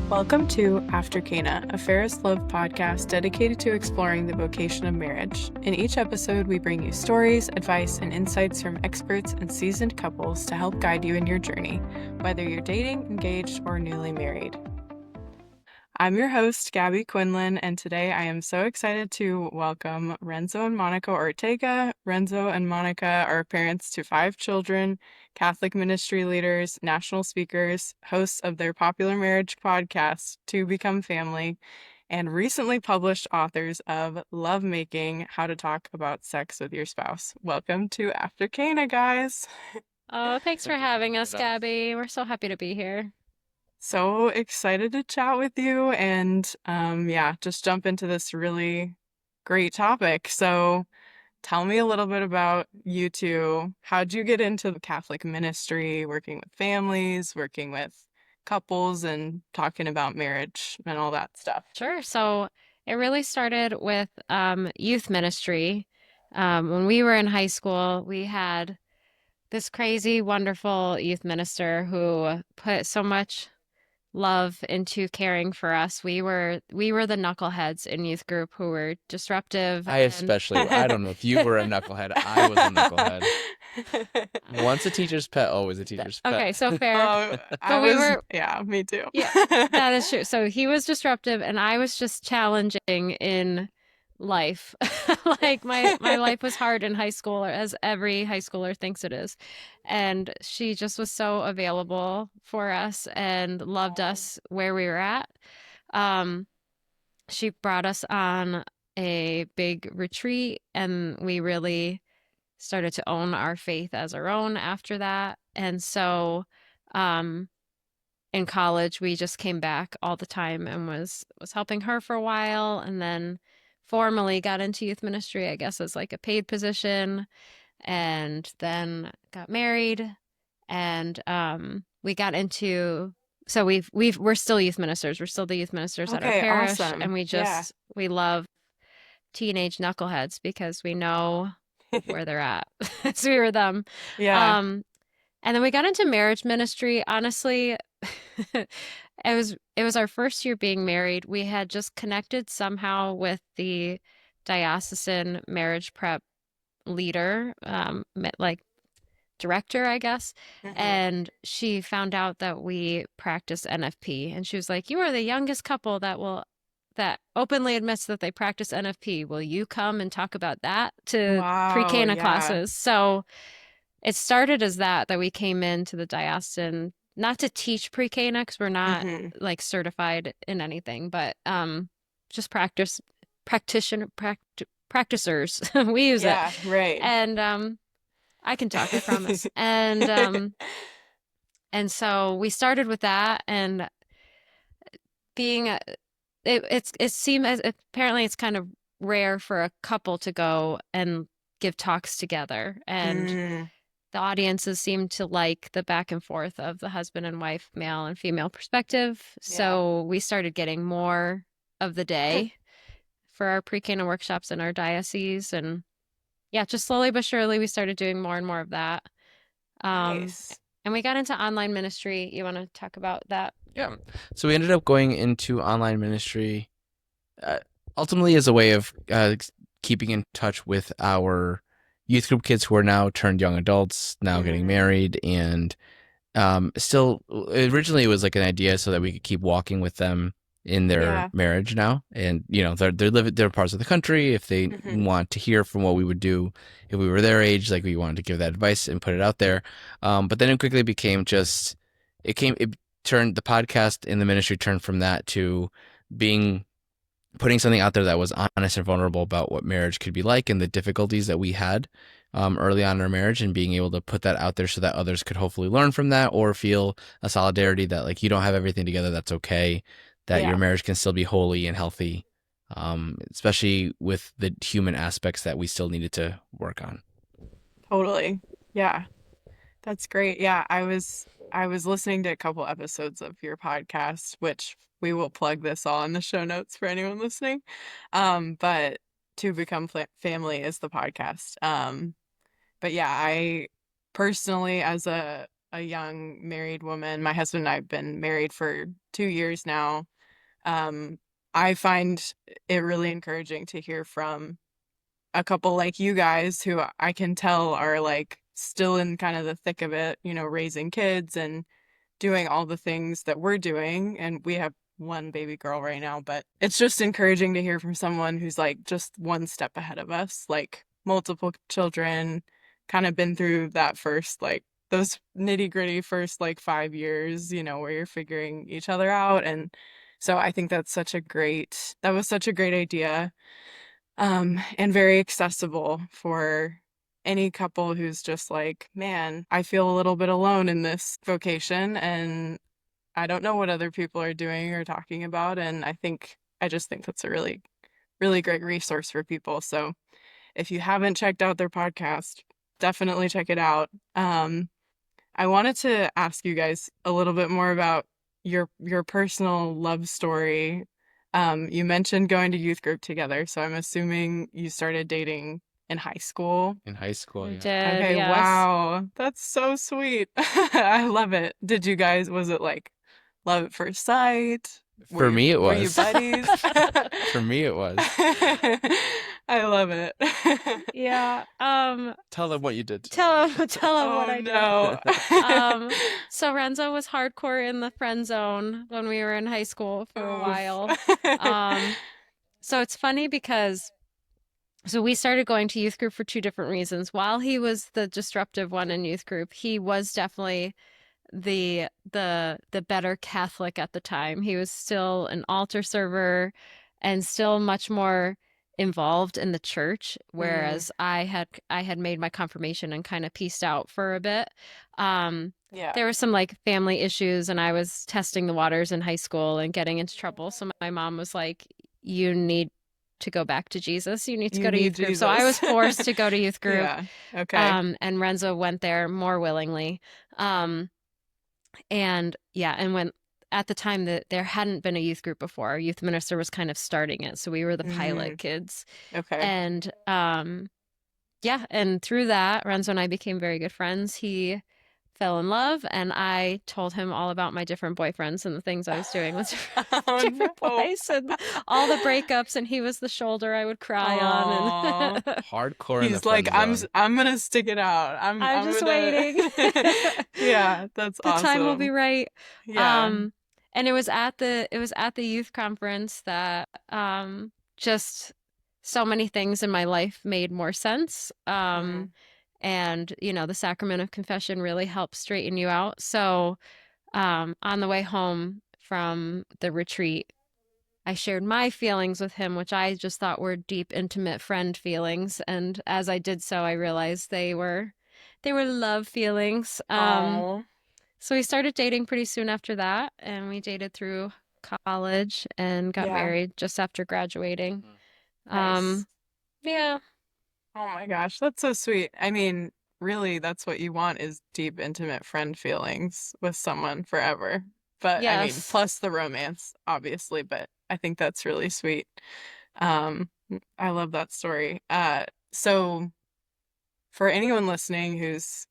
Welcome to After Cana, a Fairest Love podcast dedicated to exploring the vocation of marriage. In each episode, we bring you stories, advice, and insights from experts and seasoned couples to help guide you in your journey, whether you're dating, engaged, or newly married. I'm your host, Gabby Quinlan, and today I am so excited to welcome Renzo and Monica Ortega. Renzo and Monica are parents to 5 children, Catholic ministry leaders, national speakers, hosts of their popular marriage podcast, To Become Family, and recently published authors of Lovemaking, How to Talk About Sex with Your Spouse. Welcome to After Cana, guys. Oh, thanks for having us, Gabby. We're so happy to be here. So excited to chat with you and just jump into this really great topic. So tell me a little bit about you two. How'd you get into the Catholic ministry, working with families, working with couples, and talking about marriage and all that stuff? Sure. So it really started with youth ministry. When we were in high school, we had this crazy, wonderful youth minister who put so much love into caring for us. We were the knuckleheads in youth group who were disruptive. I don't know if you were a knucklehead. I was a knucklehead. Once a teacher's pet, always a teacher's pet. Okay, so fair. Yeah, me too. Yeah, that is true. So he was disruptive and I was just challenging in life. Like my life was hard in high school, as every high schooler thinks it is. And she just was so available for us and loved us where we were at. Um, she brought us on a big retreat and we really started to own our faith as our own after that. And so, in college, we just came back all the time and was helping her for a while, and then formally got into youth ministry, I guess, as like a paid position, and then got married, and we got into so we're still youth ministers. We're still the youth ministers at our Okay, parish, awesome. and Yeah. we love teenage knuckleheads because we know where they're at. So we were them. Yeah. And then we got into marriage ministry. Honestly, it was our first year being married. We had just connected somehow with the diocesan marriage prep leader, like director, I guess. Mhm. And she found out that we practice NFP, and she was like, "You are the youngest couple that openly admits that they practice NFP. Will you come and talk about that to Wow, pre-Cana yeah. classes?" So it started as that we came into the diocesan, not to teach pre-Cana because we're not hmm like certified in anything, but just practicers. We use it. Yeah, right. And I can talk, I promise. And so we started with that, and being it seemed as apparently it's kind of rare for a couple to go and give talks together, and Mm, the audiences seem to like the back and forth of the husband and wife, male and female perspective. yeah. So we started getting more of the day for our pre-Cana workshops in our diocese. And yeah, just slowly but surely, we started doing more and more of that. Nice. And we got into online ministry. You want to talk about that? Yeah. So we ended up going into online ministry ultimately as a way of keeping in touch with our youth group kids who are now turned young adults, now getting married, and still originally it was like an idea so that we could keep walking with them in their marriage now. And they're parts of the country. If they want to hear from what we would do if we were their age, like we wanted to give that advice and put it out there. But then it quickly became the podcast in the ministry turned from that to putting something out there that was honest and vulnerable about what marriage could be like and the difficulties that we had early on in our marriage, and being able to put that out there so that others could hopefully learn from that or feel a solidarity that like you don't have everything together, that's okay, that your marriage can still be holy and healthy, especially with the human aspects that we still needed to work on. Totally. Yeah. That's great. Yeah, I was listening to a couple episodes of your podcast, which we will plug this all in the show notes for anyone listening. But To Become Family is the podcast. But yeah, I personally, as a a young married woman, my husband and I have been married for 2 years now. I find it really encouraging to hear from a couple like you guys who I can tell are like still in kind of the thick of it, raising kids and doing all the things that we're doing. And we have one baby girl right now, but it's just encouraging to hear from someone who's like just one step ahead of us, like multiple children, kind of been through that first, like those nitty gritty first like 5 years, where you're figuring each other out. And so I think that was such a great idea, and very accessible for any couple who's just like, man, I feel a little bit alone in this vocation and I don't know what other people are doing or talking about. And I just think that's a really, really great resource for people. So if you haven't checked out their podcast, definitely check it out. I wanted to ask you guys a little bit more about your personal love story. You mentioned going to youth group together, so I'm assuming you started dating in high school. In high school, We yeah. did, Okay, yes. wow. That's so sweet. I love it. Was it like love at first sight? For me, it Were you was. buddies? For me, it was. I love it. Yeah. Tell them what you did. Tell him what Oh I did. no. So Renzo was hardcore in the friend zone when we were in high school for a Oof. while. So it's funny because we started going to youth group for two different reasons. While he was the disruptive one in youth group, he was definitely the better Catholic at the time. He was still an altar server and still much more involved in the church, whereas I had made my confirmation and kind of pieced out for a bit. Yeah. There were some like family issues and I was testing the waters in high school and getting into trouble. So my mom was like, you need to go back to Jesus. You need to go to youth group. So I was forced to go to youth group. Yeah. Okay. And Renzo went there more willingly. And when at the time that there hadn't been a youth group before, our youth minister was kind of starting it. So we were the pilot kids. Okay. And and through that, Renzo and I became very good friends. He fell in love and I told him all about my different boyfriends and the things I was doing with different boys and all the breakups, and he was the shoulder I would cry on. And hardcore in the he's like, friend zone. I'm gonna stick it out. I'm just waiting. Yeah, that's the awesome. time will be right. Yeah. And it was at the youth conference that just so many things in my life made more sense. And, the sacrament of confession really helps straighten you out. So on the way home from the retreat, I shared my feelings with him, which I just thought were deep, intimate friend feelings. And as I did so, I realized they were love feelings. So we started dating pretty soon after that. And we dated through college and got married just after graduating. Nice. Yeah. Oh my gosh, that's so sweet. I mean, really, that's what you want is deep, intimate friend feelings with someone forever. But I mean, Yes. plus the romance, obviously, but I think that's really sweet. I love that story. So for anyone listening who's,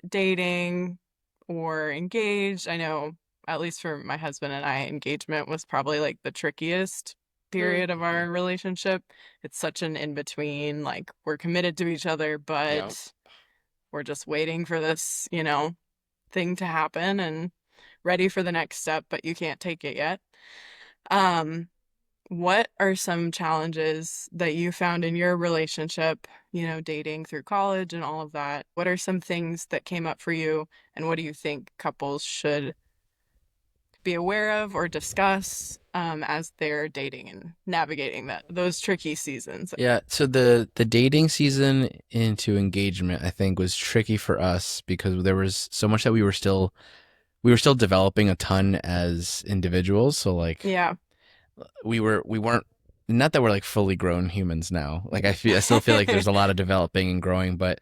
dating or engaged, I know at least for my husband and I, engagement was probably like the trickiest period of our relationship. It's such an in-between, like we're committed to each other, but we're just waiting for this, thing to happen and ready for the next step, but you can't take it yet. What are some challenges that you found in your relationship, dating through college and all of that? What are some things that came up for you, and what do you think couples should be aware of or discuss as they're dating and navigating those tricky seasons? Yeah, so the dating season into engagement, I think, was tricky for us because there was so much that we were still developing a ton as individuals. So like, we weren't, not that we're like fully grown humans now. Like I still feel like there's a lot of developing and growing, but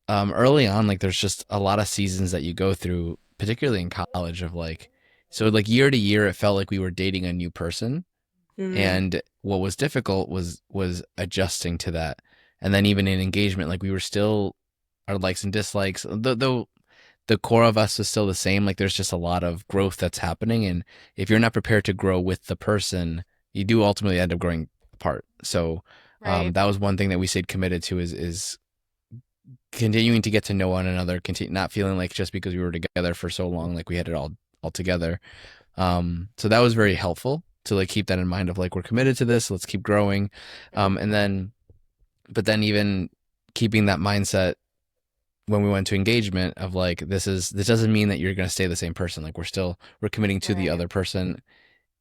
early on, like there's just a lot of seasons that you go through, particularly in college, of like, so like year to year, it felt like we were dating a new person. And what was difficult was adjusting to that. And then even in engagement, like we were still our likes and dislikes, though the core of us is still the same. Like there's just a lot of growth that's happening, and if you're not prepared to grow with the person, you do ultimately end up growing apart. So Right. that was one thing that we stayed committed to is continuing to get to know one another, continue not feeling like just because we were together for so long, like we had it all together. So that was very helpful to like keep that in mind of like we're committed to this, let's keep growing. And then, but then even keeping that mindset when we went to engagement of like this doesn't mean that you're going to stay the same person. Like we're committing to the Right. other person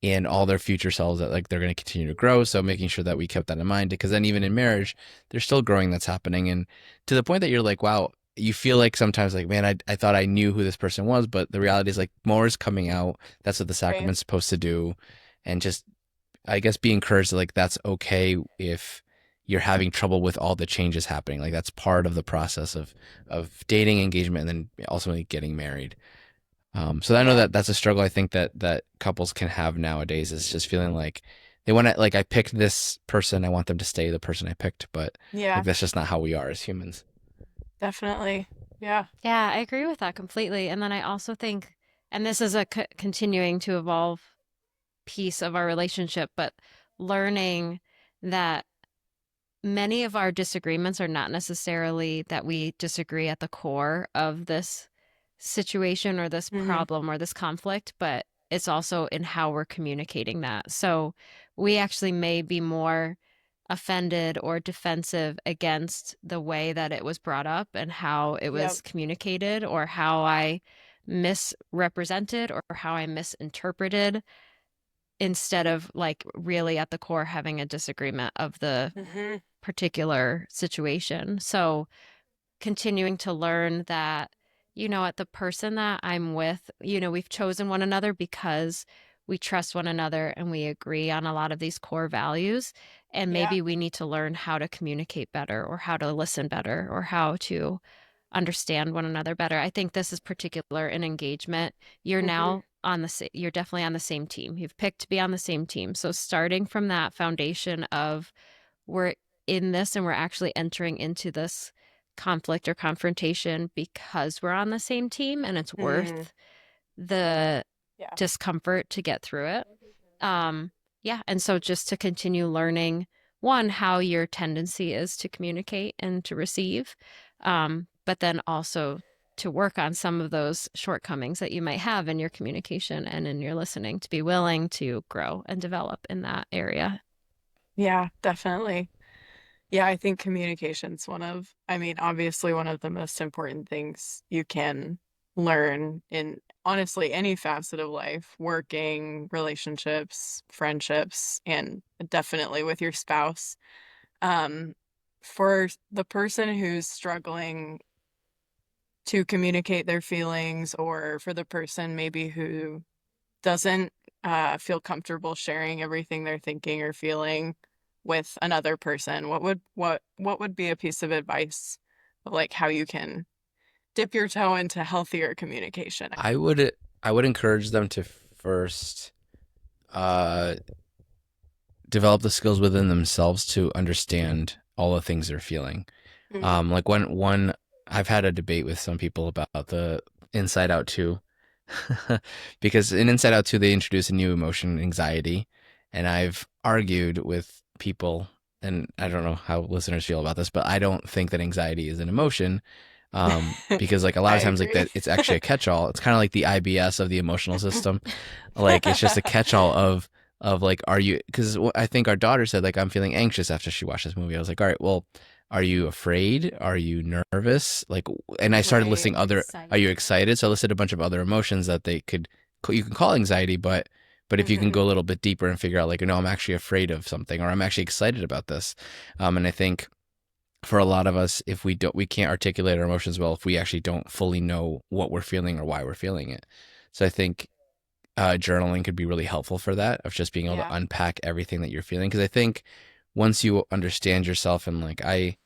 and all their future selves, that like they're going to continue to grow. So making sure that we kept that in mind, because then even in marriage, there's still growing that's happening. And to the point that you're like, wow, you feel like sometimes like, man, I thought I knew who this person was, but the reality is like more is coming out. That's what the Right. sacrament's supposed to do. And just, I guess, be encouraged that like that's okay if you're having trouble with all the changes happening. Like that's part of the process of dating, engagement, and then ultimately getting married. So I know Yeah. that that's a struggle I think that couples can have nowadays, is just feeling like they want to, like, I picked this person, I want them to stay the person I picked, but like Yeah. that's just not how we are as humans. Definitely. Yeah. Yeah, I agree with that completely. And then I also think, and this is a continuing to evolve piece of our relationship, but learning that many of our disagreements are not necessarily that we disagree at the core of this situation or this Mm-hmm. problem or this conflict, but it's also in how we're communicating that. So we actually may be more offended or defensive against the way that it was brought up and how it Yep. was communicated, or how I misrepresented or how I misinterpreted, instead of like really at the core having a disagreement of the Mm-hmm. particular situation. So continuing to learn that, at the person that I'm with, we've chosen one another because we trust one another and we agree on a lot of these core values. And Yeah. maybe we need to learn how to communicate better, or how to listen better, or how to understand one another better. I think this is particular in engagement. You're Mm-hmm. now you're definitely on the same team. You've picked to be on the same team. So starting from that foundation of, we're in this and we're actually entering into this conflict or confrontation because we're on the same team and it's Mm-hmm. worth the Yeah. discomfort to get through it. Yeah. And so just to continue learning, one, how your tendency is to communicate and to receive, but then also to work on some of those shortcomings that you might have in your communication and in your listening, to be willing to grow and develop in that area. Yeah, definitely. Yeah, I think communication's obviously one of the most important things you can learn in honestly any facet of life, working, relationships, friendships, and definitely with your spouse. Um, for the person who's struggling to communicate their feelings, or for the person maybe who doesn't feel comfortable sharing everything they're thinking or feeling with another person, what would be a piece of advice of like how you can dip your toe into healthier communication? I would encourage them to first uh develop the skills within themselves to understand all the things they're feeling. Mm. Like one I've had a debate with some people about the Inside Out 2, because in Inside Out 2 they introduce a new emotion, anxiety, and I've argued with people, and I don't know how listeners feel about this, but I don't think that anxiety is an emotion. Because like a lot I of times like agree. that it's actually a catch-all. It's kind of like the IBS of the emotional system. Like it's just a catch-all of like, are you, because I think our daughter said like I'm feeling anxious after she watched this movie. I was like, all right, well, are you afraid? Are you nervous? Like, and I started Right. listing other, are you excited? So I listed a bunch of other emotions that you can call anxiety, but if you can Hmm. go a little bit deeper and figure out like, no, I'm actually afraid of something, or I'm actually excited about this. And I think for a lot of us, if we can't articulate our emotions well, if we actually don't fully know what we're feeling or why we're feeling it. So I think journaling could be really helpful for that, of just being able to Yeah. unpack everything that you're feeling. Because I think once you understand yourself, and I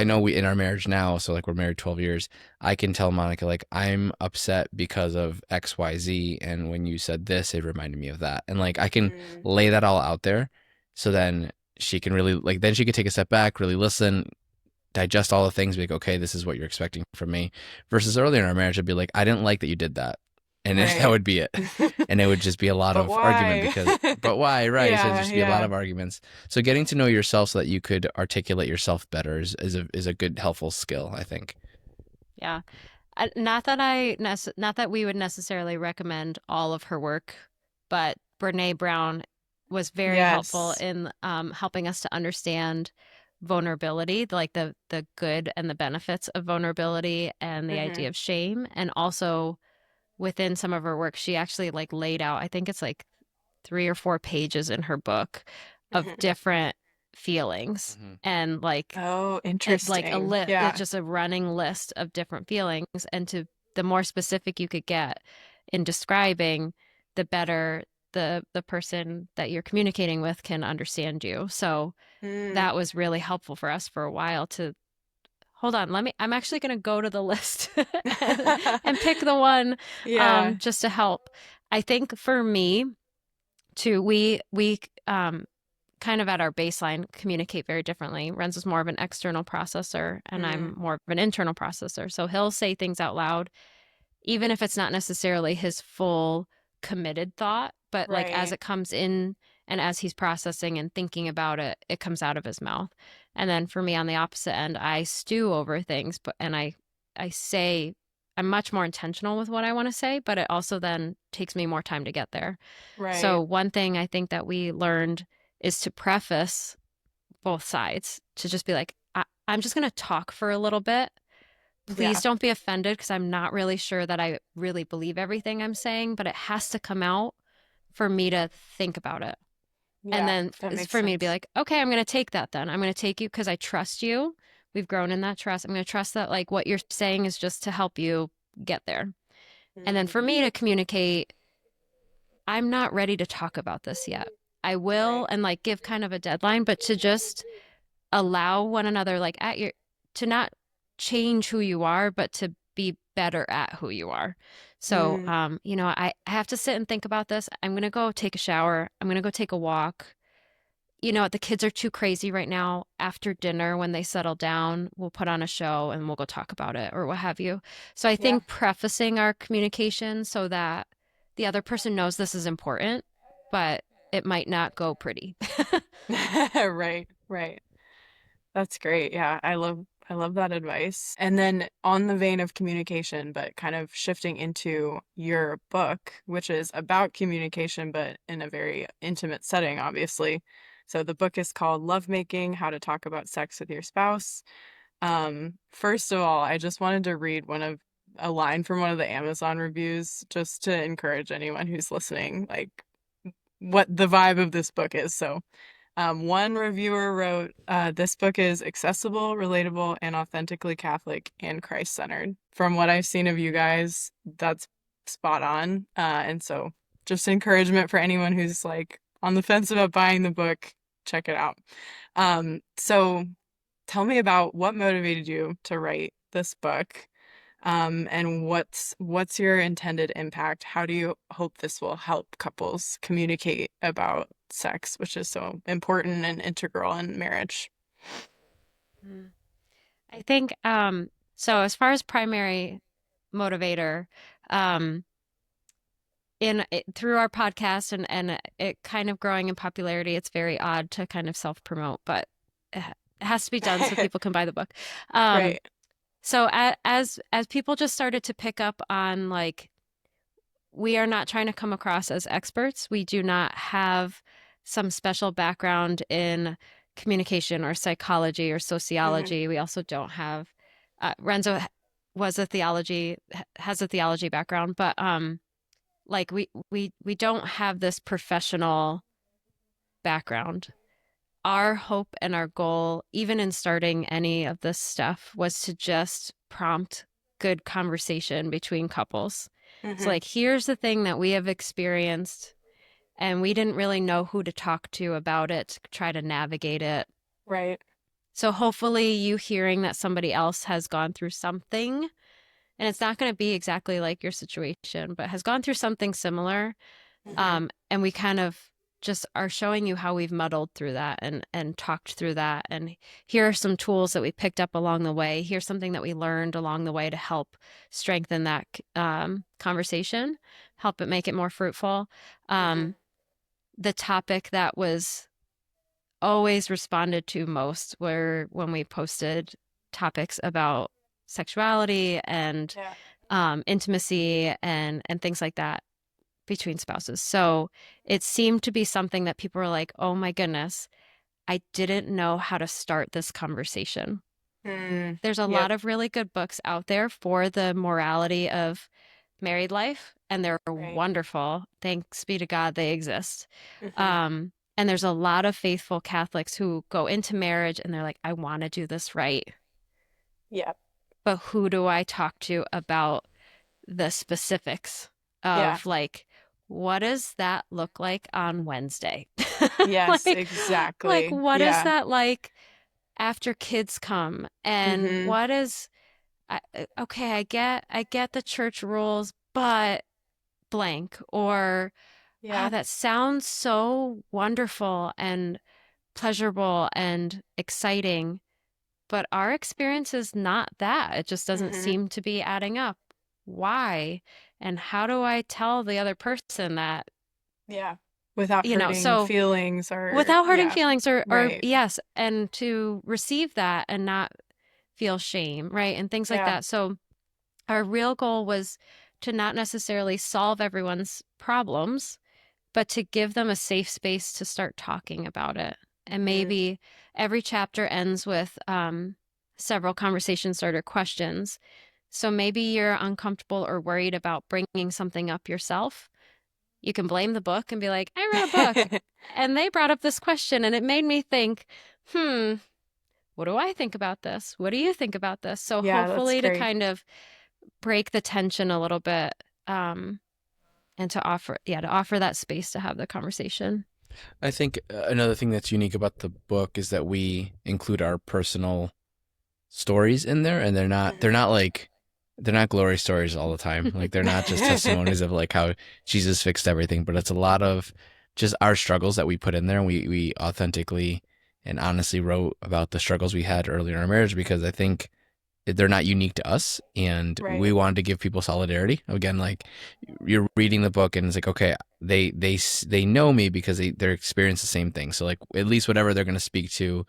know we in our marriage now, so like we're married 12 years, I can tell Monica like I'm upset because of XYZ, and when you said this it reminded me of that, and like I can Mm. lay that all out there, so then she can really like, then she can take a step back, really listen, digest all the things, be like, okay, this is what you're expecting from me. Versus earlier in our marriage, I'd be like, I didn't like that you did that. And that would be it. And it would just be a lot But of why? argument but why? Right. So it'd Yeah, just be a lot yeah. of arguments. So getting to know yourself so that you could articulate yourself better is a good, helpful skill, I think. Yeah. Not that we would necessarily recommend all of her work, but Brene Brown was very helpful Yes. in helping us to understand vulnerability, like the good and the benefits of vulnerability and the Mm-hmm. idea of shame. And also within some of her work, she actually like laid out, I think it's like 3 or 4 pages in her book of Mm-hmm. different feelings Mhm. and like Oh, like interesting. it's Yeah. just a running list of different feelings, and to the more specific you could get in describing, the better the person that you're communicating with can understand you. So Mm. that was really helpful for us for a while to hold on, I'm actually going to go to the list and pick the one Yeah. just to help. I think for me too, we kind of at our baseline communicate very differently. Renzo's more of an external processor and I'm Mm. more of an internal processor. So he'll say things out loud, even if it's not necessarily his full committed thought, but like as Right. it comes in and as he's processing and thinking about it, it comes out of his mouth. And then for me on the opposite end, I stew over things, and I say, I'm much more intentional with what I want to say, but it also then takes me more time to get there. So Right. one thing I think that we learned is to preface both sides, to just be like, I'm just going to talk for a little bit. Yeah. Please don't be offended because I'm not really sure that I really believe everything I'm saying, but it has to come out for me to think about it. And Yeah. then That it's makes for me to be sense. like, okay, I'm going to take that then. I'm going to take you because I trust you. We've grown in that trust. I'm going to trust that like what you're saying is just to help you get there. And then Mm. for me to communicate, I'm not ready to talk about this yet. I will, Right. and like give kind of a deadline, but to just allow one another like at your to not change who you are, but to be better at who you are. So Mm. I have to sit and think about this. I'm gonna go take a shower. I'm gonna go take a walk. The kids are too crazy right now. After dinner, when they settle down, we'll put on a show and we'll go talk about it or what have you. So I Yeah. think prefacing our communication so that the other person knows this is important, but it might not go pretty. Right. Right. That's great. Yeah, I love that advice. And then on the vein of communication, but kind of shifting into your book, which is about communication, but in a very intimate setting, obviously. So the book is called Lovemaking: How to Talk About Sex with Your Spouse. First of all, I just wanted to read a line from one of the Amazon reviews just to encourage anyone who's listening, like what the vibe of this book is. So one reviewer wrote, this book is accessible, relatable, and authentically Catholic and Christ-centered. From what I've seen of you guys, that's spot on. And so just encouragement for anyone who's like on the fence about buying the book, check it out. So tell me about what motivated you to write this book, and what's your intended impact? How do you hope this will help couples communicate about sex, which is so important and integral in marriage? Mm. I think so as far as primary motivator, um through our podcast and it kind of growing in popularity, it's very odd to kind of self-promote, but it has to be done so people can buy the book. Um Right. so as people just started to pick up on like we are not trying to come across as experts. We do not have some special background in communication or psychology or Hmm. sociology. We also don't have Renzo was a theology has a theology background, but like we don't have this professional background. Our hope and our goal, even in starting any of this stuff, was to just prompt good conversation between couples. So, Hmm. like, here's the thing that we have experienced, and we didn't really know who to talk to about it, to try to navigate it. Right. So, hopefully, you hearing that somebody else has gone through something, and it's not going to be exactly like your situation, but has gone through something similar. Hmm. And we kind of just are showing you how we've muddled through that and talked through that. And here are some tools that we picked up along the way. Here's something that we learned along the way to help strengthen that conversation, help it make it more fruitful. The topic that was always responded to most were when we posted topics about sexuality and intimacy and things like that between spouses. So it seemed to be something that people were like, oh my goodness, I didn't know how to start this conversation. There's a lot of really good books out there for the morality of married life, and they're wonderful. Thanks be to God they exist. And there's a lot of faithful Catholics who go into marriage and they're like, I want to do this right. Yep. But who do I talk to about the specifics of like, what does that look like on Wednesday? Yes, exactly. Like, what is that like after kids come? And what is, okay, I get the church rules, but blank, or wow, that sounds so wonderful and pleasurable and exciting, but our experience is not that. It just doesn't seem to be adding up. Why? And how do I tell the other person that? Yeah. Without hurting feelings or without hurting feelings or yes, and to receive that and not feel shame, right? And things like that. So our real goal was to not necessarily solve everyone's problems, but to give them a safe space to start talking about it. And maybe every chapter ends with several conversation starter questions. So maybe you're uncomfortable or worried about bringing something up yourself. You can blame the book and be like, I read a book and they brought up this question and it made me think, what do I think about this? What do you think about this? So hopefully to kind of break the tension a little bit and to offer that space to have the conversation. I think another thing that's unique about the book is that we include our personal stories in there, and they're not glory stories all the time. Like they're not just testimonies of like how Jesus fixed everything, but it's a lot of just our struggles that we put in there, and we authentically and honestly wrote about the struggles we had earlier in our marriage, because I think they're not unique to us, and we wanted to give people solidarity. Again, like you're reading the book and it's like, okay, they know me because they're experiencing the same thing. So like at least whatever they're going to speak to,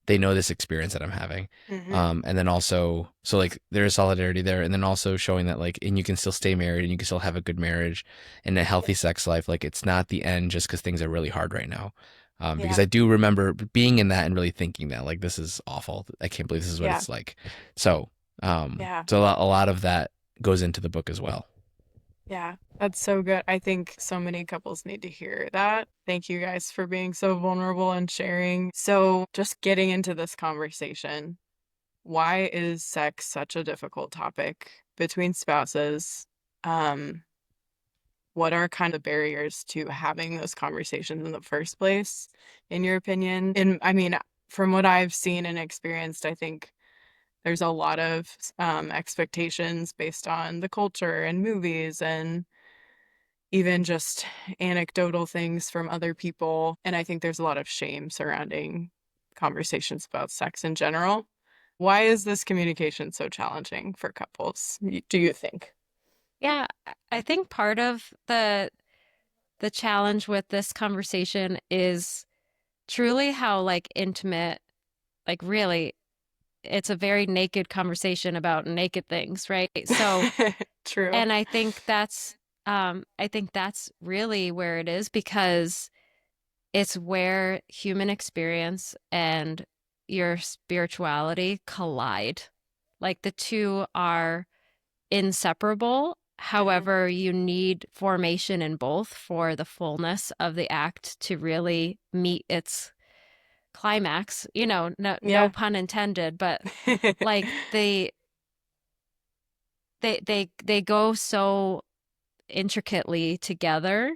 they know this experience that I'm having. And then also, so like there's solidarity there, and then also showing that like, and you can still stay married and you can still have a good marriage and a healthy sex life. Like it's not the end just because things are really hard right now. Because I do remember being in that and really thinking that like, this is awful. I can't believe this is what it's like. So, so a lot of that goes into the book as well. Yeah, that's so good. I think so many couples need to hear that. Thank you guys for being so vulnerable and sharing. So just getting into this conversation, why is sex such a difficult topic between spouses? What are kind of barriers to having those conversations in the first place, in your opinion? And I mean, from what I've seen and experienced, I think there's a lot of expectations based on the culture and movies and even just anecdotal things from other people. And I think there's a lot of shame surrounding conversations about sex in general. Why is this communication so challenging for couples, do you think? Yeah, I think part of the challenge with this conversation is truly how like intimate, like really, it's a very naked conversation about naked things, right? So True. And I think that's really where it is, because it's where human experience and your spirituality collide. Like the two are inseparable. However, you need formation in both for the fullness of the act to really meet its climax. No pun intended, but like they go so intricately together.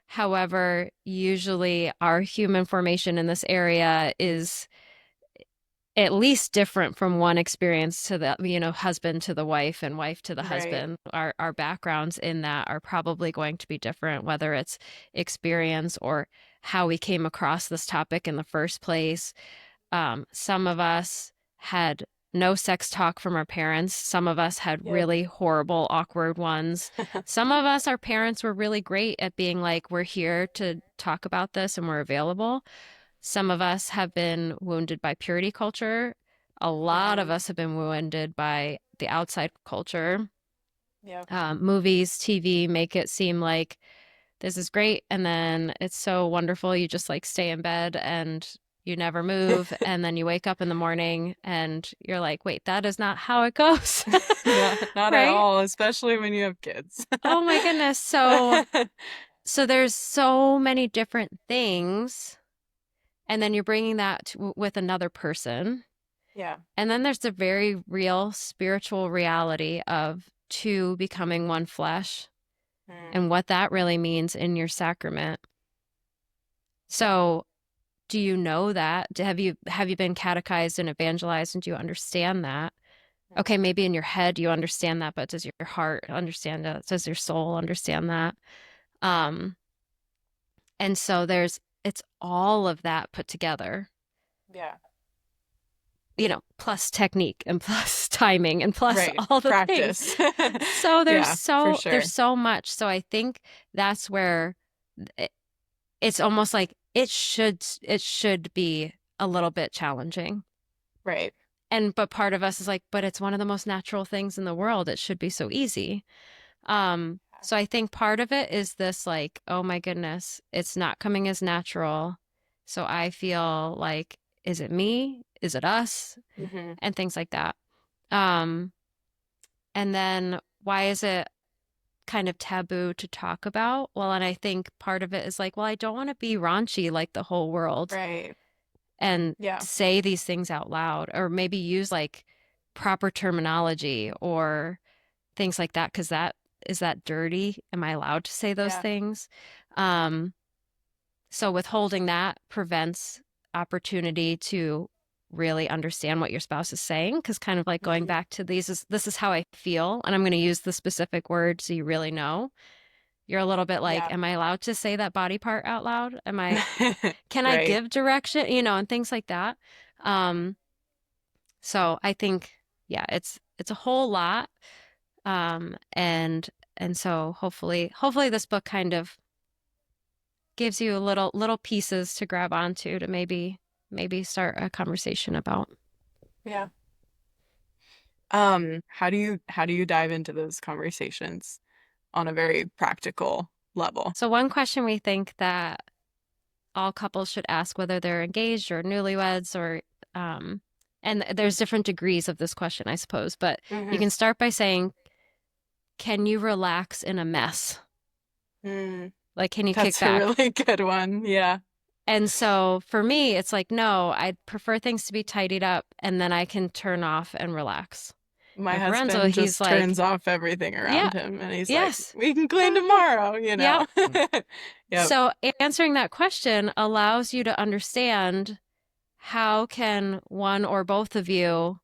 However, usually our human formation in this area is at least different from one experience to the, husband to the wife and wife to the Right. husband. Our backgrounds in that are probably going to be different, whether it's experience or how we came across this topic in the first place. Some of us had no sex talk from our parents. Some of us had Yep. really horrible, awkward ones. Some of us, our parents were really great at being like, we're here to talk about this and we're available. Some of us have been wounded by purity culture. A lot of us have been wounded by the outside culture. Yeah. Movies, TV make it seem like this is great. And then it's so wonderful. You just like stay in bed and you never move. And then you wake up in the morning and you're like, wait, that is not how it goes. Not at Right? all, especially when you have kids. Oh my goodness. So there's so many different things. And then you're bringing that with another person. Yeah. And then there's the very real spiritual reality of two becoming one flesh and what that really means in your sacrament. So do you know that? Have you been catechized and evangelized, and do you understand that? Okay, maybe in your head you understand that, but does your heart understand that? Does your soul understand that? And so it's all of that put together. Yeah. Plus technique and plus timing and plus Right. all the Practice. things. So for sure. there's so much. So I think that's where it's almost like it should be a little bit challenging. Right. But part of us is like, but it's one of the most natural things in the world. It should be so easy. So I think part of it is this like, oh my goodness, it's not coming as natural. So I feel like, is it me? Is it us? And things like that. And then why is it kind of taboo to talk about? Well, and I think part of it is like, well, I don't want to be raunchy like the whole world. Right. And Yeah. say these things out loud, or maybe use like proper terminology or things like that, because is that dirty? Am I allowed to say those things? So withholding that prevents opportunity to really understand what your spouse is saying, because kind of like going back to this is how I feel, and I'm going to use the specific word so you really know. You're a little bit like, am I allowed to say that body part out loud? Can I give direction, and things like that. So I think, it's a whole lot. And so hopefully this book kind of gives you a little pieces to grab onto to maybe start a conversation about. Yeah. How do you dive into those conversations on a very practical level? So one question we think that all couples should ask, whether they're engaged or newlyweds, or and there's different degrees of this question, I suppose, but you can start by saying, can you relax in a mess? Like, can you kick back? That's a really good one. Yeah. And so for me, it's like, no, I'd prefer things to be tidied up and then I can turn off and relax. My With husband Renzo, he's just like, turns off everything around him, and he's like, we can clean tomorrow, Yep. Yep. So answering that question allows you to understand, how can one or both of you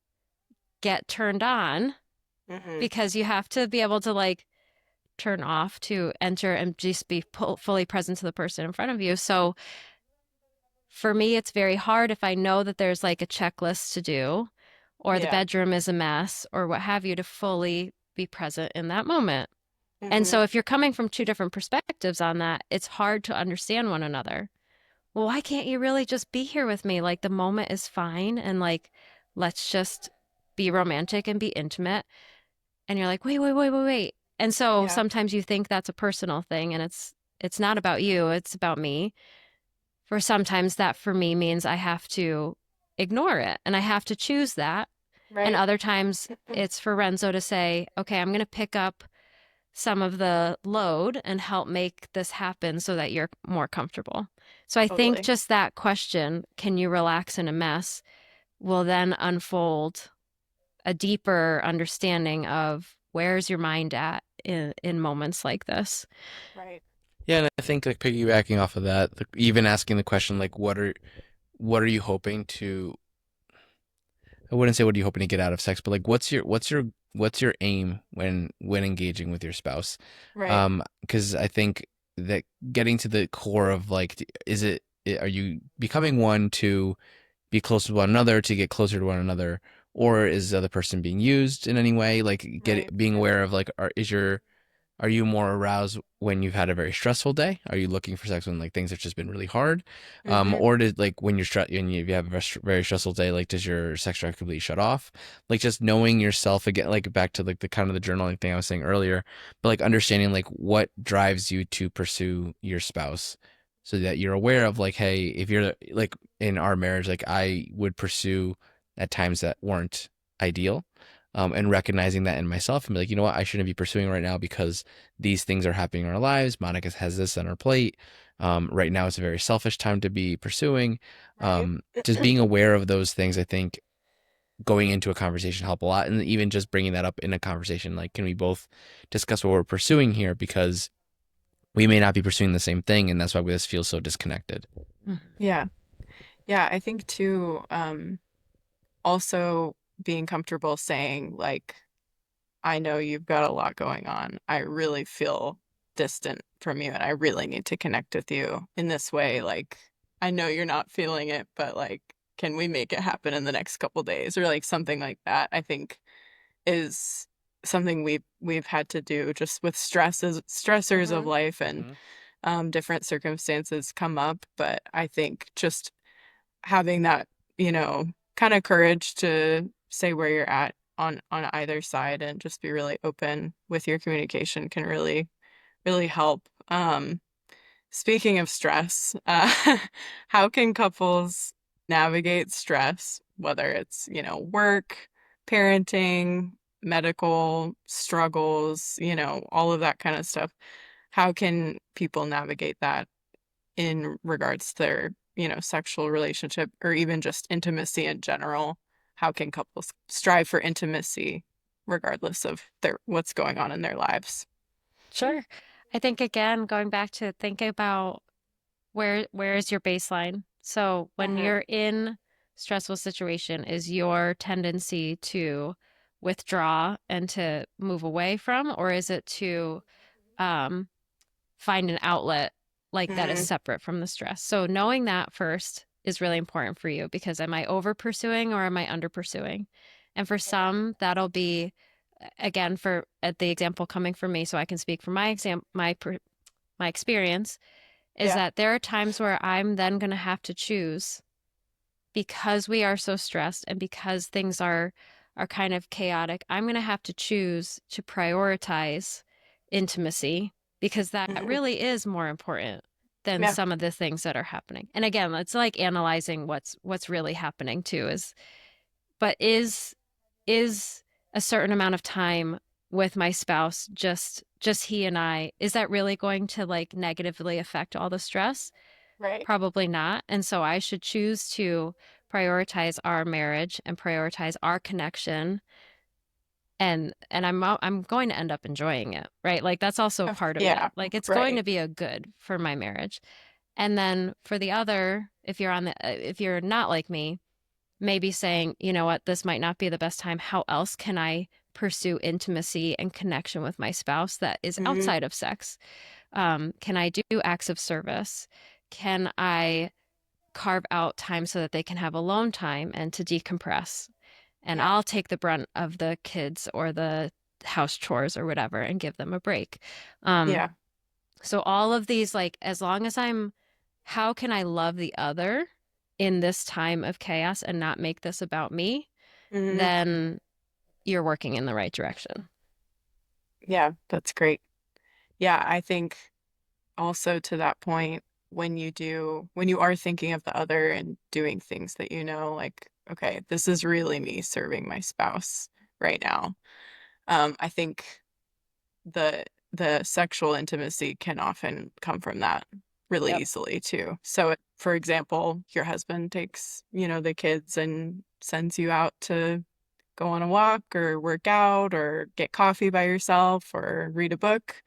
get turned on? Because you have to be able to like turn off to enter and just be fully present to the person in front of you. So for me, it's very hard if I know that there's like a checklist to do, or the bedroom is a mess, or what have you, to fully be present in that moment. And so if you're coming from two different perspectives on that, it's hard to understand one another. Well, why can't you really just be here with me? Like, the moment is fine, and like, let's just be romantic and be intimate. And you're like, wait. And so sometimes you think that's a personal thing, and it's not about you, it's about me. For sometimes that for me means I have to ignore it and I have to choose that. Right. And other times it's for Renzo to say, okay, I'm going to pick up some of the load and help make this happen so that you're more comfortable. So I think just that question, can you relax in a mess, will then unfold a deeper understanding of where's your mind at in moments like this. Right. Yeah, and I think like piggybacking off of that, even asking the question like, what are you hoping to I wouldn't say what are you hoping to get out of sex, but like what's your aim when engaging with your spouse? Right. Because I think that getting to the core of like, are you becoming one to be close to one another, to get closer to one another, or is the other person being used in any way? Like Right. being aware of like, are you more aroused when you've had a very stressful day? Are you looking for sex when like things have just been really hard? Mm-hmm. Or did like when you're stressed and you have a very stressful day, like does your sex drive completely shut off? Like just knowing yourself again, like back to like the kind of the journaling thing I was saying earlier, but like understanding like what drives you to pursue your spouse, so that you're aware of like, hey, if you're like in our marriage, like I would pursue at times that weren't ideal, and recognizing that in myself and be like, you know what, I shouldn't be pursuing right now because these things are happening in our lives. Monica has this on her plate. Right now, it's a very selfish time to be pursuing. Right. Just being aware of those things, I think, going into a conversation help a lot, and even just bringing that up in a conversation, like, can we both discuss what we're pursuing here? Because we may not be pursuing the same thing, and that's why this feels so disconnected. Yeah. Yeah. I think too, also being comfortable saying, like, I know you've got a lot going on. I really feel distant from you and I really need to connect with you in this way. Like, I know you're not feeling it, but like, can we make it happen in the next couple days or like something like that? I think is something we've had to do just with stressors of Mm-hmm. life and different circumstances come up. But I think just having that, you know, kind of courage to say where you're at on either side and just be really open with your communication can really help. Speaking of stress, how can couples navigate stress, whether it's, you know, work, parenting, medical struggles, you know, all of that kind of stuff? How can people navigate that in regards to their, you know, sexual relationship or even just intimacy in general? How can couples strive for intimacy regardless of their what's going on in their lives? Sure. I think again, going back to think about where is your baseline? So when Hmm. you're in stressful situation, is your tendency to withdraw and to move away from, or is it to um, find an outlet like that is Hmm. separate from the stress? So knowing that first is really important for you because am I over pursuing or am I under pursuing? And for Yeah. some, that'll be again for at the example coming from me, so I can speak from my experience is Yeah. that there are times where I'm then going to have to choose because we are so stressed and because things are kind of chaotic. I'm going to have to choose to prioritize intimacy because that Hmm. really is more important than Yeah. some of the things that are happening. And again, it's like analyzing what's really happening too is but is a certain amount of time with my spouse just he and I, is that really going to like negatively affect all the stress? Right. Probably not. And so I should choose to prioritize our marriage and prioritize our connection and I'm going to end up enjoying it, right? Like that's also part of it. Yeah. Like it's going Right. to be a good for my marriage. And then for the other, if you're on the if you're not like me, maybe saying, you know what, this might not be the best time. How else can I pursue intimacy and connection with my spouse that is Hmm. outside of sex? Can I do acts of service? Can I carve out time so that they can have alone time and to decompress? And Yeah. I'll take the brunt of the kids or the house chores or whatever and give them a break. Um, Yeah. so all of these, like, as long as how can I love the other in this time of chaos and not make this about me? Hmm. Then you're working in the right direction. Yeah. That's great. Yeah. I think also to that point, when you are thinking of the other and doing things that you know, like, okay, this is really me serving my spouse right now. I think the sexual intimacy can often come from that really Yep. easily too. So, for example, your husband takes, you know, the kids and sends you out to go on a walk or work out or get coffee by yourself or read a book.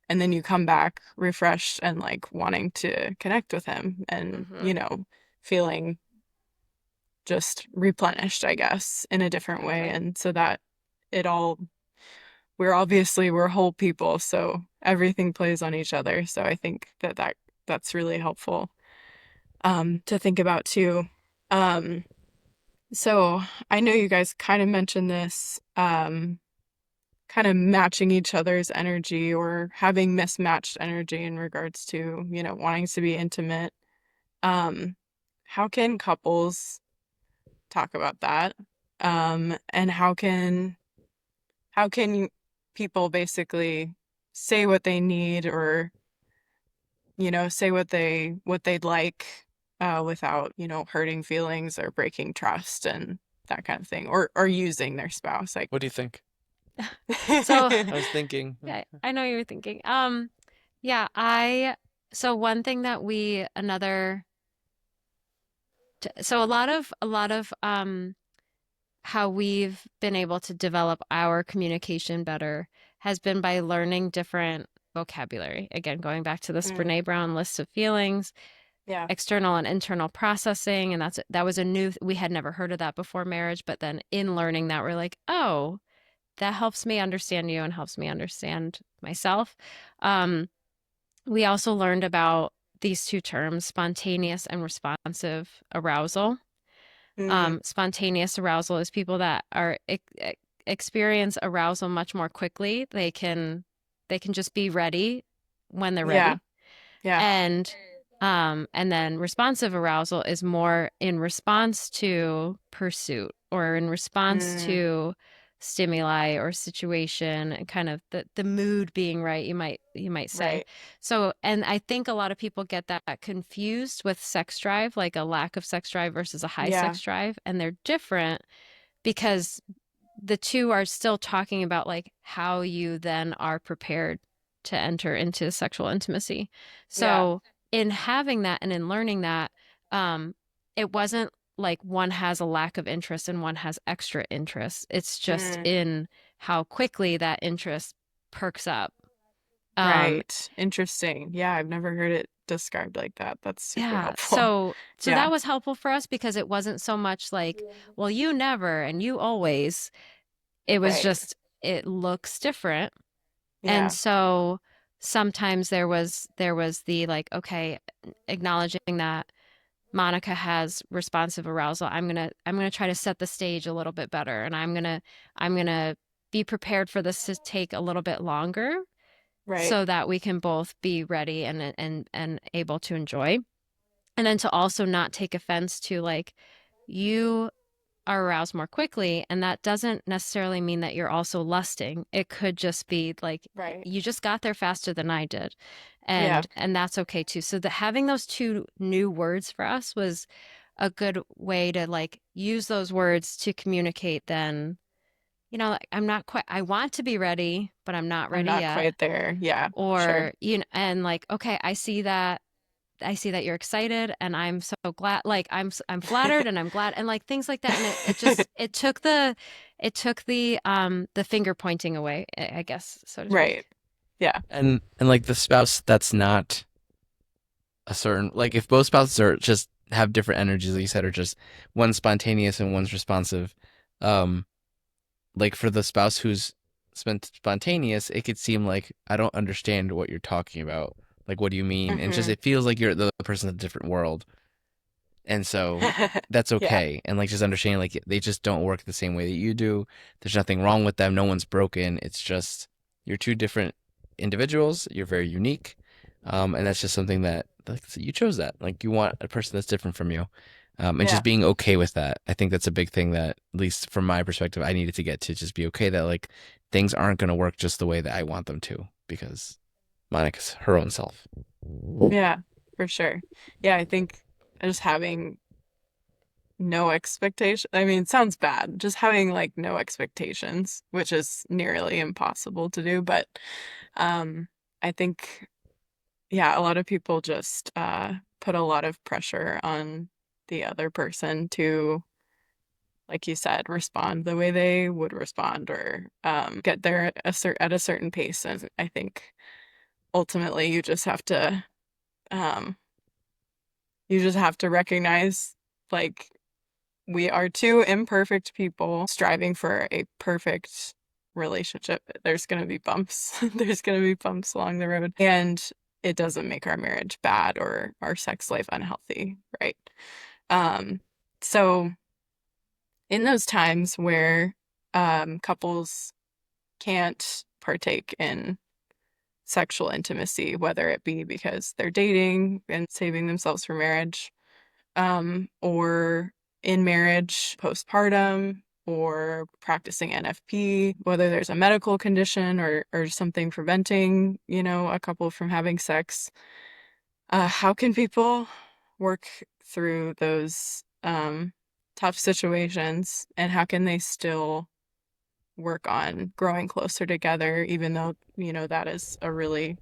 And then you come back refreshed and like wanting to connect with him and, Mm-hmm. you know, feeling just replenished, I guess, in a different way. And so that it all, we're whole people, so everything plays on each other. So I think that's really helpful to think about too. So I know you guys kind of mentioned this, kind of matching each other's energy or having mismatched energy in regards to, wanting to be intimate. Um, how can couples talk about that? And how can people basically say what they need, or say what they'd like, without hurting feelings or breaking trust and that kind of thing, or using their spouse, like. What do you think? So I was thinking. yeah, I know you were thinking. Yeah, so one thing that so a lot of how we've been able to develop our communication better has been by learning different vocabulary. Again, going back to this Brene Brown list of feelings, Yeah. external and internal processing, and that was we had never heard of that before marriage, but then in learning that, we're like, oh, that helps me understand you and helps me understand myself. We also learned about these two terms, spontaneous and responsive arousal. Spontaneous arousal is people that are experience arousal much more quickly. They can just be ready when they're Yeah. ready. Yeah. And then responsive arousal is more in response to pursuit or in response to stimuli or situation, and kind of the mood being right, you might say. Right. So, and I think a lot of people get that confused with sex drive, like a lack of sex drive versus a high Yeah. sex drive, and they're different because the two are still talking about like how you then are prepared to enter into sexual intimacy. So in having that and in learning that, it wasn't like one has a lack of interest and one has extra interest. It's just in how quickly that interest perks up. Right. Interesting. Yeah, I've never heard it described like that. That's super Yeah. helpful. So Yeah. that was helpful for us because it wasn't so much like, well, you never and you always. It was Right. just, it looks different. Yeah. And so sometimes there was the like, okay, acknowledging that Monica has responsive arousal. I'm gonna try to set the stage a little bit better, and I'm gonna be prepared for this to take a little bit longer Right. so that we can both be ready and able to enjoy. And then to also not take offense to like, you are aroused more quickly, and that doesn't necessarily mean that you're also lusting. It could just be like Right. you just got there faster than I did, Yeah. and that's okay too. So having those two new words for us was a good way to like use those words to communicate. Then like, I want to be ready, but I'm not I'm ready not yet. quite there. Yeah. Sure. Or and like, okay, I see that you're excited, and I'm so glad, like I'm flattered and I'm glad, and like things like that. And it just it took the finger pointing away, I guess, so to speak. Right. Yeah. And like the spouse that's not a certain, like if both spouses are just have different energies, like you said, or just one's spontaneous and one's responsive, like for the spouse who's spontaneous, it could seem like I don't understand what you're talking about. Like, what do you mean? And just it feels like you're the person in a different world. And so that's Yeah. okay. And like just understanding like they just don't work the same way that you do. There's nothing wrong with them. No one's broken. It's just you're two different individuals. You're very unique. And that's just something that like you chose that. Like you want a person that's different from you. And Yeah. just being okay with that. I think that's a big thing that, at least from my perspective, I needed to get to just be okay that like things aren't going to work just the way that I want them to, because Monica's her own self. Yeah, for sure. Yeah, I think just having no expectation. I mean, it sounds bad. Just having like no expectations, which is nearly impossible to do, but I think, yeah, a lot of people just put a lot of pressure on the other person to, like you said, respond the way they would respond, or get there at a certain pace. And I think ultimately um, you just have to recognize, like, we are two imperfect people striving for a perfect relationship. There's going to be bumps. There's going to be bumps along the road. And it doesn't make our marriage bad or our sex life unhealthy, right? So in those times where couples can't partake in sexual intimacy, whether it be because they're dating and saving themselves for marriage, or in marriage postpartum, or practicing NFP, whether there's a medical condition or something preventing, a couple from having sex. How can people work through those tough situations, and how can they still work on growing closer together, even though, that is a really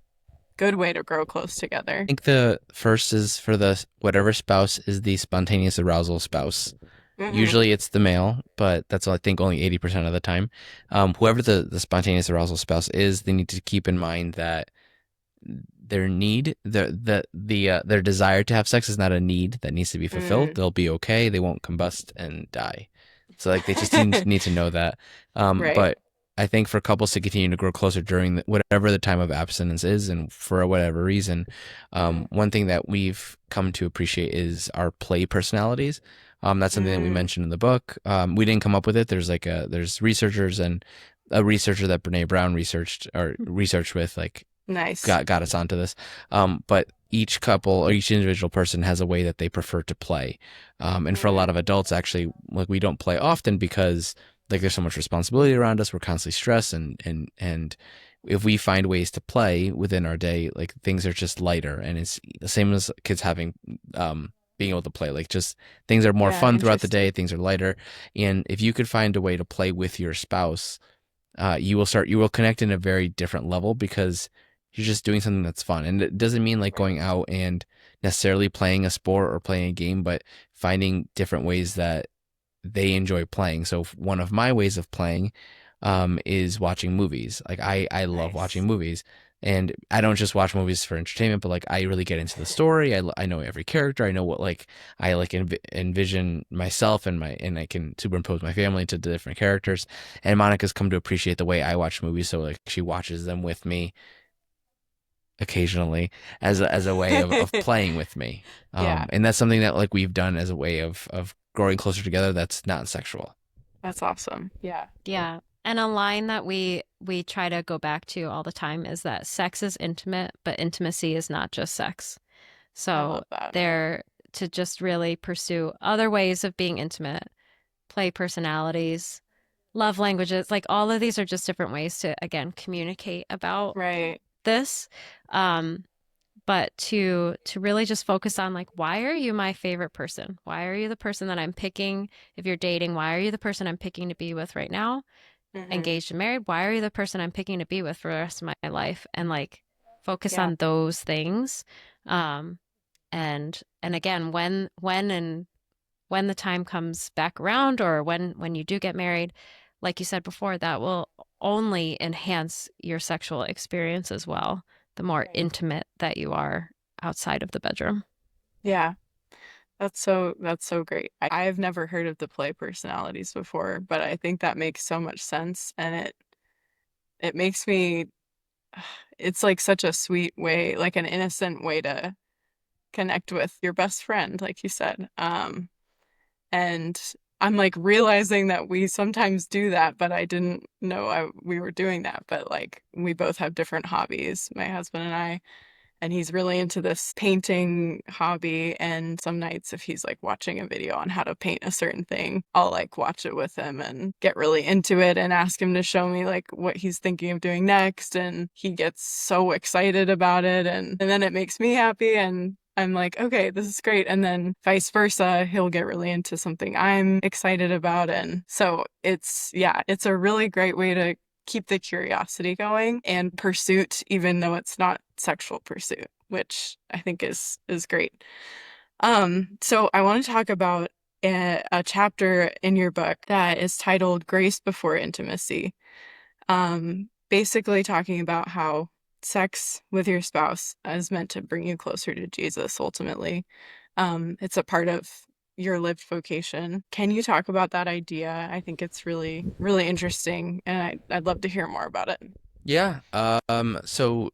good way to grow close together? I think the first is for the whatever spouse is the spontaneous arousal spouse. Mm-hmm. Usually it's the male, but that's I think only 80% of the time. Whoever the spontaneous arousal spouse is, they need to keep in mind that their need, their desire to have sex is not a need that needs to be fulfilled. They'll be okay. They won't combust and die. So like they just need to know that. Right. But I think for couples to continue to grow closer during whatever the time of abstinence is, and for whatever reason, one thing that we've come to appreciate is our play personalities. That's something that we mentioned in the book. We didn't come up with it. There's researchers, and a researcher that Brene Brown researched with, like, Nice. got us onto this. But each couple or each individual person has a way that they prefer to play. And for a lot of adults, actually, like, we don't play often because, like, there's so much responsibility around us. We're constantly stressed, and if we find ways to play within our day, like, things are just lighter. And it's the same as kids having being able to play. Like, just things are more fun throughout the day. Things are lighter. And if you could find a way to play with your spouse, you will connect in a very different level, because you're just doing something that's fun. And it doesn't mean like going out and necessarily playing a sport or playing a game, but finding different ways that they enjoy playing. So one of my ways of playing is watching movies. Like, I love watching movies, and I don't just watch movies for entertainment, but like, I really get into the story. I know every character. I know what, like, I like envision myself and I can superimpose my family into the different characters. And Monica's come to appreciate the way I watch movies. So like, she watches them with me occasionally as a way of playing with me. And that's something that, like, we've done as a way of growing closer together that's not sexual. That's awesome. Yeah. And a line that we try to go back to all the time is that sex is intimate, but intimacy is not just sex. So they're to just really pursue other ways of being intimate, play personalities, love languages. Like, all of these are just different ways to, again, communicate about this. But to really just focus on, like, why are you my favorite person? Why are you the person that I'm picking? If you're dating, why are you the person I'm picking to be with right now? Engaged and married, why are you the person I'm picking to be with for the rest of my life? And, like, focus on those things. And again, when the time comes back around, or when you do get married, like you said before, that will only enhance your sexual experience as well, the more intimate that you are outside of the bedroom. Yeah. That's so great. I've never heard of the play personalities before, but I think that makes so much sense, and it makes me, it's like such a sweet way, like an innocent way to connect with your best friend, like you said. And I'm like realizing that we sometimes do that, but I didn't know we were doing that. But like, we both have different hobbies, my husband and I. And he's really into this painting hobby. And some nights, if he's like watching a video on how to paint a certain thing, I'll like watch it with him and get really into it and ask him to show me like what he's thinking of doing next. And he gets so excited about it. And then it makes me happy. And I'm like, okay, this is great. And then vice versa, he'll get really into something I'm excited about. And so it's a really great way to keep the curiosity going and pursuit, even though it's not sexual pursuit, which I think is great. So I want to talk about a chapter in your book that is titled Grace Before Intimacy. Basically talking about how sex with your spouse is meant to bring you closer to Jesus ultimately. It's a part of your lived vocation. Can you talk about that idea? I think it's really, really interesting, and I'd love to hear more about it. Yeah. So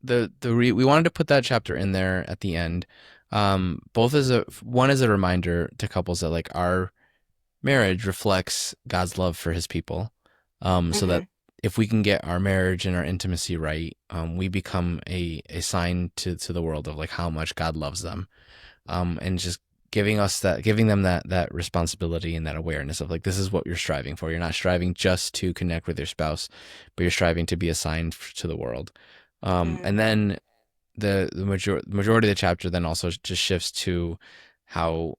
we wanted to put that chapter in there at the end, both as one as a reminder to couples that like our marriage reflects God's love for His people, so Mm-hmm. that if we can get our marriage and our intimacy right, we become a sign to the world of like how much God loves them, and just giving them that responsibility and that awareness of like this is what you're striving for. You're not striving just to connect with your spouse, but you're striving to be a sign to the world. And then majority of the chapter then also just shifts to how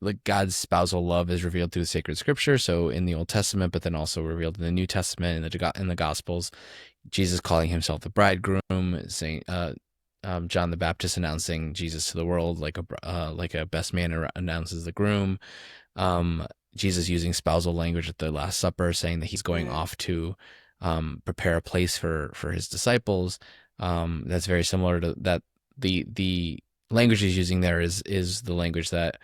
like God's spousal love is revealed through the sacred scripture. So in the Old Testament, but then also revealed in the New Testament and in the Gospels, Jesus calling himself the bridegroom, saying John the Baptist announcing Jesus to the world like a best man announces the groom. Um, Jesus using spousal language at the Last Supper, saying that he's going off to prepare a place for his disciples. That's very similar to that. The language he's using there is the language that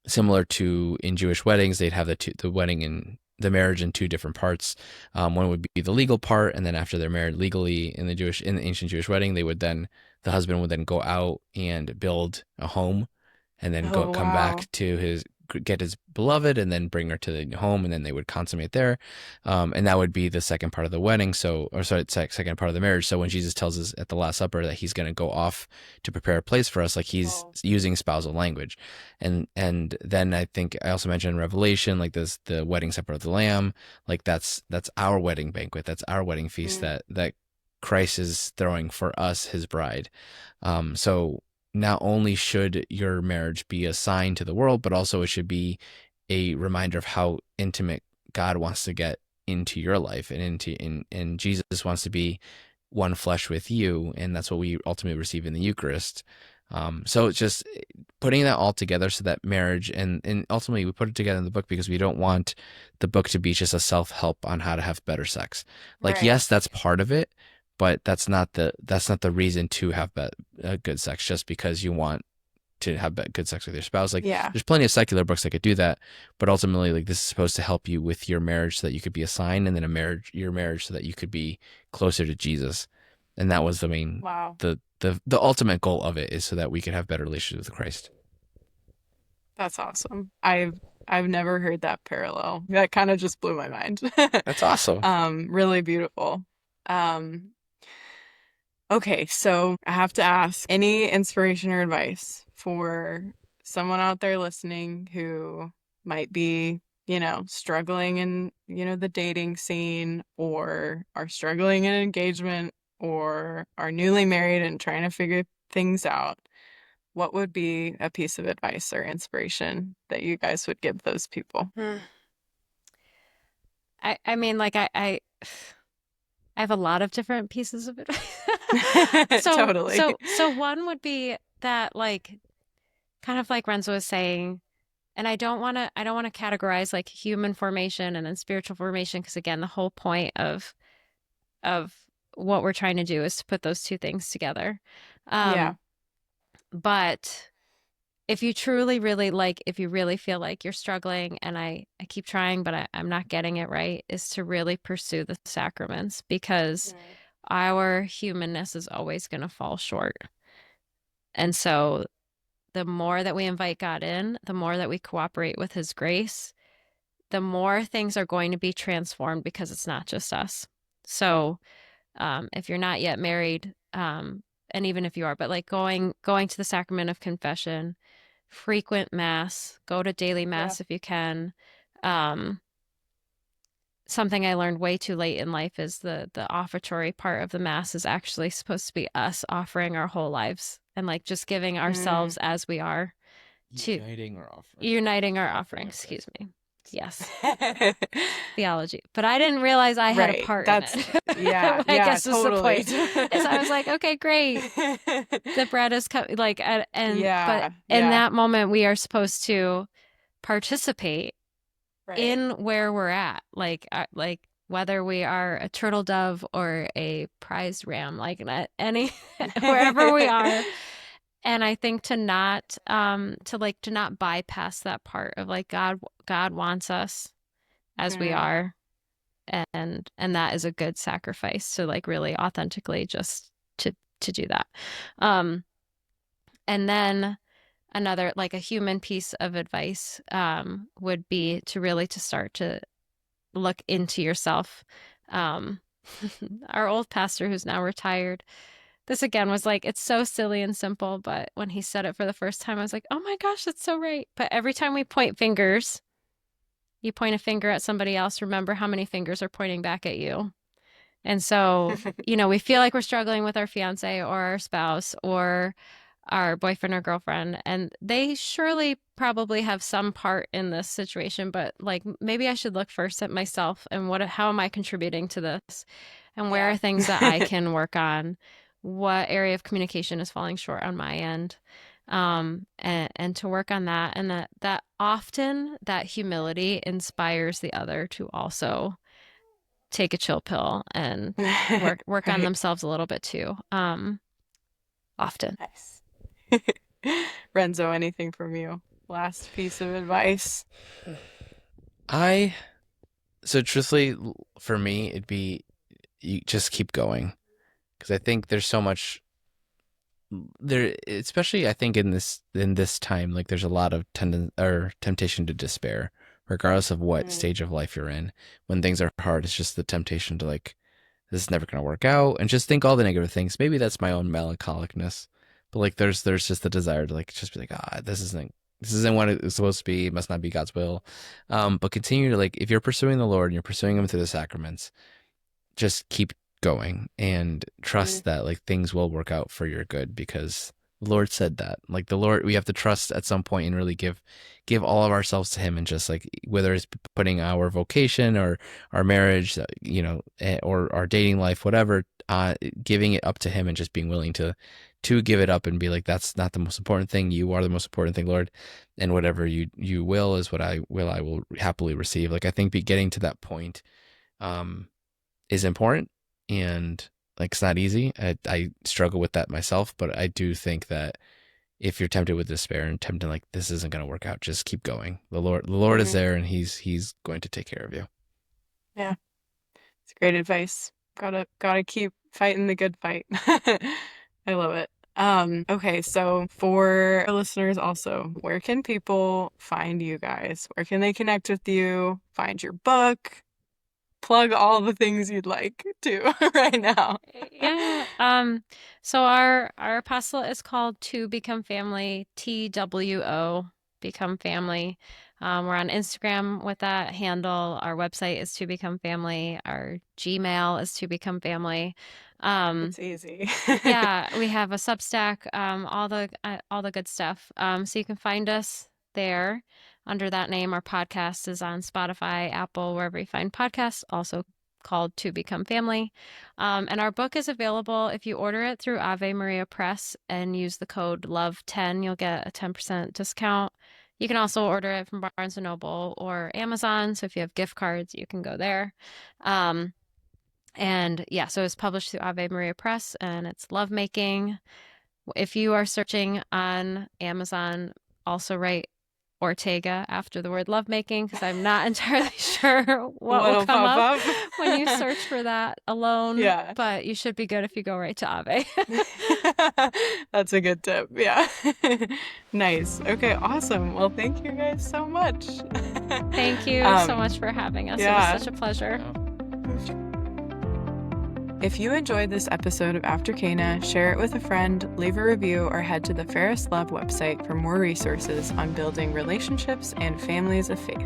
similar to in Jewish weddings, they'd have the wedding and the marriage in two different parts. One would be the legal part, and then after they're married legally in the ancient Jewish wedding, the husband would then go out and build a home, and then Oh, come wow. back to get his beloved, and then bring her to the home, and then they would consummate there, and that would be the second part of the wedding. Second part of the marriage. So when Jesus tells us at the Last Supper that he's going to go off to prepare a place for us, like he's using spousal language, and then I think I also mentioned in Revelation, like this the wedding supper of the Lamb, like that's our wedding banquet, that's our wedding feast that Christ is throwing for us, his bride. So not only should your marriage be a sign to the world, but also it should be a reminder of how intimate God wants to get into your life and Jesus wants to be one flesh with you, and that's what we ultimately receive in the Eucharist. So it's just putting that all together so that marriage and ultimately we put it together in the book because we don't want the book to be just a self-help on how to have better sex. Like, Right. yes, that's part of it, but that's not the reason to have good sex just because you want to have good sex with your spouse. Like, Yeah. there's plenty of secular books that could do that, but ultimately, like, this is supposed to help you with your marriage so that you could be a sign, and then your marriage so that you could be closer to Jesus. And that was the main, Wow. the ultimate goal of it, is so that we could have better relationships with Christ. That's awesome. I've never heard that parallel. That kind of just blew my mind. That's awesome. Really beautiful. Um, okay, so I have to ask, any inspiration or advice for someone out there listening who might be, struggling in, the dating scene, or are struggling in engagement, or are newly married and trying to figure things out? What would be a piece of advice or inspiration that you guys would give those people? I mean, like I have a lot of different pieces of advice. So Totally. so one would be that, like, kind of like Renzo was saying, and I don't want to categorize like human formation and then spiritual formation, because again, the whole point of what we're trying to do is to put those two things together. Yeah. Um, but if you truly really like, if you really feel like you're struggling, and I keep trying, but I'm not getting it right, is to really pursue the sacraments, because our humanness is always going to fall short. And so the more that we invite God in, the more that we cooperate with his grace, the more things are going to be transformed, because it's not just us. So if you're not yet married, and even if you are, but like going to the sacrament of confession, frequent mass, go to daily Yeah. mass if you can. Um, Something I learned way too late in life is the offertory part of the mass is actually supposed to be us offering our whole lives and like just giving ourselves as we are to uniting our offering. Excuse me. Yes, theology. But I didn't realize I had a Right. part in That's, it. yeah, I yeah, guess is the totally. point. Is I was like, okay, great. The bread is like, but Yeah, in yeah, that moment, we are supposed to participate right. in where we're at, like whether we are a turtle dove or a prize ram, like any wherever we are, And I think to not bypass that part of like God wants us as we are, and that is a good sacrifice to like really authentically just to do that. And then another, like a human piece of advice, would be to start to look into yourself. Our old pastor, who's now retired, this again was like, it's so silly and simple, but when he said it for the first time, I was like, oh my gosh, that's so right. But every time we point fingers, you point a finger at somebody else, remember how many fingers are pointing back at you. And so, we feel like we're struggling with our fiance or our spouse or our boyfriend or girlfriend, and they surely probably have some part in this situation, but like maybe I should look first at myself and how am I contributing to this, and where are things that I can work on, what area of communication is falling short on my end, and to work on that. And that often that humility inspires the other to also take a chill pill and work on themselves a little bit too. Often. Nice. Renzo, anything from you? Last piece of advice. So truthfully, for me, it'd be you just keep going, because I think there's so much there, especially I think in this time, like there's a lot of temptation to despair, regardless of what stage of life you're in. When things are hard, it's just the temptation to like, this is never going to work out, and just think all the negative things. Maybe that's my own melancholicness, but like there's just the desire to like just be like, this isn't what it's supposed to be. It must not be God's will. But continue to, like, if you're pursuing the Lord and you're pursuing Him through the sacraments, just keep going and trust that like things will work out for your good, because the Lord said that. Like the Lord, we have to trust at some point and really give all of ourselves to Him, and just like whether it's putting our vocation or our marriage, or our dating life, whatever, giving it up to Him and just being willing to give it up and be like, that's not the most important thing. You are the most important thing, Lord, and whatever you will is what I will happily receive. Like I think getting to that point is important, and like it's not easy. I struggle with that myself, but I do think that if you're tempted with despair and tempted like this isn't going to work out, just keep going. The Lord is there, and He's going to take care of you. Yeah, it's great advice. Gotta keep fighting the good fight. I love it. Okay, so for our listeners also, where can people find you guys? Where can they connect with you? Find your book? Plug all the things you'd like to right now. Yeah. So our apostolate is called To Become Family, TWO, Become Family. We're on Instagram with that handle. Our website is To Become Family. Our Gmail is To Become Family. It's easy. Yeah, we have a Substack, all the good stuff. So you can find us there under that name. Our podcast is on Spotify, Apple, wherever you find podcasts, also called To Become Family. And our book is available if you order it through Ave Maria Press and use the code LOVE10, you'll get a 10% discount. You can also order it from Barnes & Noble or Amazon. So if you have gift cards, you can go there. And yeah, so it's published through Ave Maria Press, and it's Lovemaking. If you are searching on Amazon, also write Ortega after the word lovemaking, because I'm not entirely sure what will come up when you search for that alone. Yeah. But you should be good if you go right to Ave. That's a good tip. Yeah. Nice. Okay, awesome. Well, thank you guys so much. Thank you so much for having us. Yeah. It was such a pleasure. If you enjoyed this episode of After Cana, share it with a friend, leave a review, or head to the Fairest Love website for more resources on building relationships and families of faith.